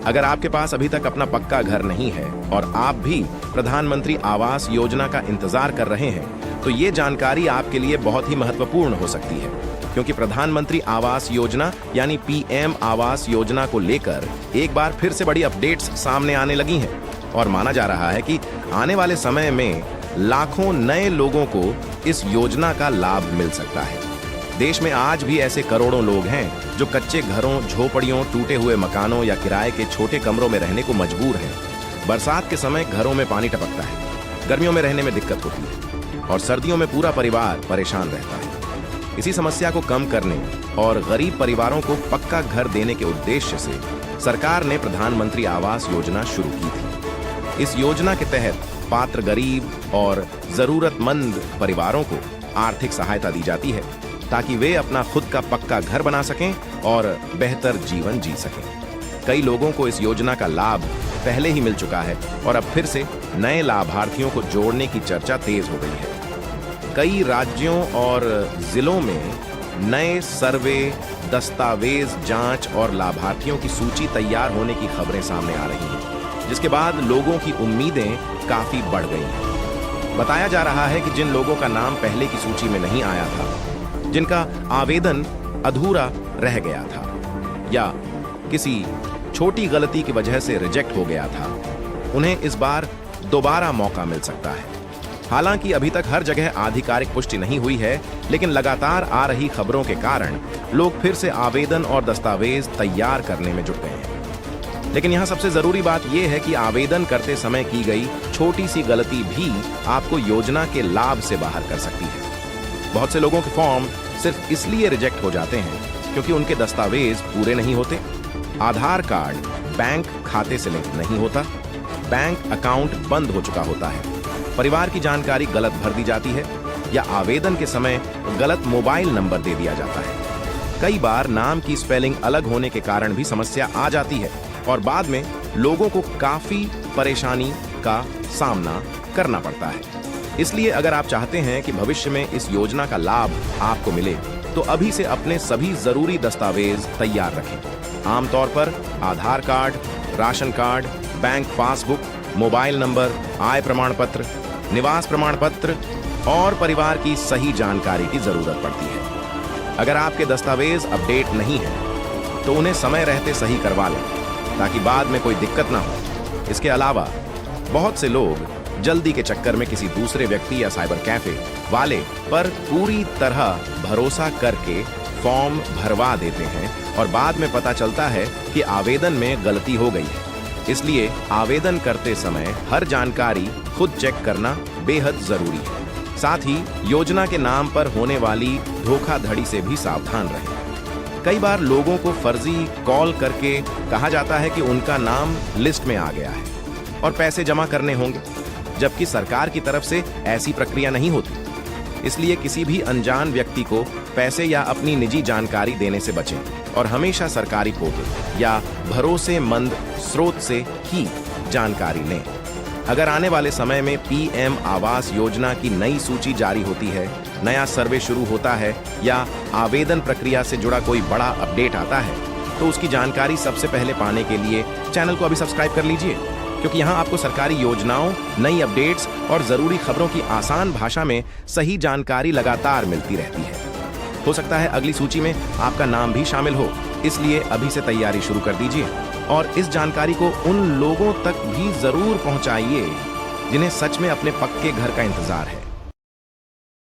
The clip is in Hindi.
अगर आपके पास अभी तक अपना पक्का घर नहीं है और आप भी प्रधानमंत्री आवास योजना का इंतजार कर रहे हैं, तो ये जानकारी आपके लिए बहुत ही महत्वपूर्ण हो सकती है, क्योंकि प्रधानमंत्री आवास योजना यानी पीएम आवास योजना को लेकर एक बार फिर से बड़ी अपडेट्स सामने आने लगी हैं और माना जा रहा है कि आने वाले समय में लाखों नए लोगों को इस योजना का लाभ मिल सकता है। देश में आज भी ऐसे करोड़ों लोग हैं जो कच्चे घरों, झोपड़ियों, टूटे हुए मकानों या किराए के छोटे कमरों में रहने को मजबूर हैं। बरसात के समय घरों में पानी टपकता है, गर्मियों में रहने में दिक्कत होती है और सर्दियों में पूरा परिवार परेशान रहता है। इसी समस्या को कम करने और गरीब परिवारों को पक्का घर देने के उद्देश्य से सरकार ने प्रधानमंत्री आवास योजना शुरू की थी। इस योजना के तहत पात्र गरीब और जरूरतमंद परिवारों को आर्थिक सहायता दी जाती है ताकि वे अपना खुद का पक्का घर बना सकें और बेहतर जीवन जी सकें। कई लोगों को इस योजना का लाभ पहले ही मिल चुका है और अब फिर से नए लाभार्थियों को जोड़ने की चर्चा तेज हो गई है। कई राज्यों और जिलों में नए सर्वे, दस्तावेज जांच और लाभार्थियों की सूची तैयार होने की खबरें सामने आ रही हैं, जिसके बाद लोगों की उम्मीदें काफी बढ़ गई हैं। बताया जा रहा है कि जिन लोगों का नाम पहले की सूची में नहीं आया था, जिनका आवेदन अधूरा रह गया था या किसी छोटी गलती की वजह से रिजेक्ट हो गया था, उन्हें इस बार दोबारा मौका मिल सकता है। हालांकि अभी तक हर जगह आधिकारिक पुष्टि नहीं हुई है, लेकिन लगातार आ रही खबरों के कारण लोग फिर से आवेदन और दस्तावेज तैयार करने में जुट गए हैं। लेकिन यहाँ सबसे जरूरी बात यह है कि आवेदन करते समय की गई छोटी सी गलती भी आपको योजना के लाभ से बाहर कर सकती है। बहुत से लोगों के फॉर्म सिर्फ इसलिए रिजेक्ट हो जाते हैं क्योंकि उनके दस्तावेज पूरे नहीं होते, आधार कार्ड बैंक खाते से लिंक नहीं होता, बैंक अकाउंट बंद हो चुका होता है, परिवार की जानकारी गलत भर दी जाती है या आवेदन के समय गलत मोबाइल नंबर दे दिया जाता है। कई बार नाम की स्पेलिंग अलग होने के कारण भी समस्या आ जाती है और बाद में लोगों को काफी परेशानी का सामना करना पड़ता है। इसलिए अगर आप चाहते हैं कि भविष्य में इस योजना का लाभ आपको मिले, तो अभी से अपने सभी जरूरी दस्तावेज तैयार रखें। आमतौर पर Aadhaar card, ration card, bank passbook, mobile number, आय प्रमाण पत्र, निवास प्रमाण पत्र और परिवार की सही जानकारी की जरूरत पड़ती है। अगर आपके दस्तावेज अपडेट नहीं है, तो उन्हें समय रहते सही करवा लें ताकि बाद में कोई दिक्कत ना हो। इसके अलावा बहुत से लोग जल्दी के चक्कर में किसी दूसरे व्यक्ति या साइबर कैफे वाले पर पूरी तरह भरोसा करके फॉर्म भरवा देते हैं और बाद में पता चलता है कि आवेदन में गलती हो गई है। इसलिए आवेदन करते समय हर जानकारी खुद चेक करना बेहद जरूरी है। साथ ही योजना के नाम पर होने वाली धोखाधड़ी से भी सावधान रहें। कई बार लोगों को फर्जी कॉल करके कहा जाता है कि उनका नाम लिस्ट में आ गया है और पैसे जमा करने होंगे, जबकि सरकार की तरफ से ऐसी प्रक्रिया नहीं होती। इसलिए किसी भी अनजान व्यक्ति को पैसे या अपनी निजी जानकारी देने से बचें और हमेशा सरकारी पोर्टल या भरोसेमंद स्रोत से ही जानकारी लें। अगर आने वाले समय में पीएम आवास योजना की नई सूची जारी होती है, नया सर्वे शुरू होता है या आवेदन प्रक्रिया से जुड़ा कोई बड़ा अपडेट आता है, तो उसकी जानकारी सबसे पहले पाने के लिए चैनल को अभी सब्सक्राइब कर लीजिए, क्योंकि यहाँ आपको सरकारी योजनाओं, नई अपडेट्स और जरूरी खबरों की आसान भाषा में सही जानकारी लगातार मिलती रहती है। हो सकता है अगली सूची में आपका नाम भी शामिल हो, इसलिए अभी से तैयारी शुरू कर दीजिए और इस जानकारी को उन लोगों तक भी जरूर पहुंचाइए जिन्हें सच में अपने पक्के घर का इंतजार है।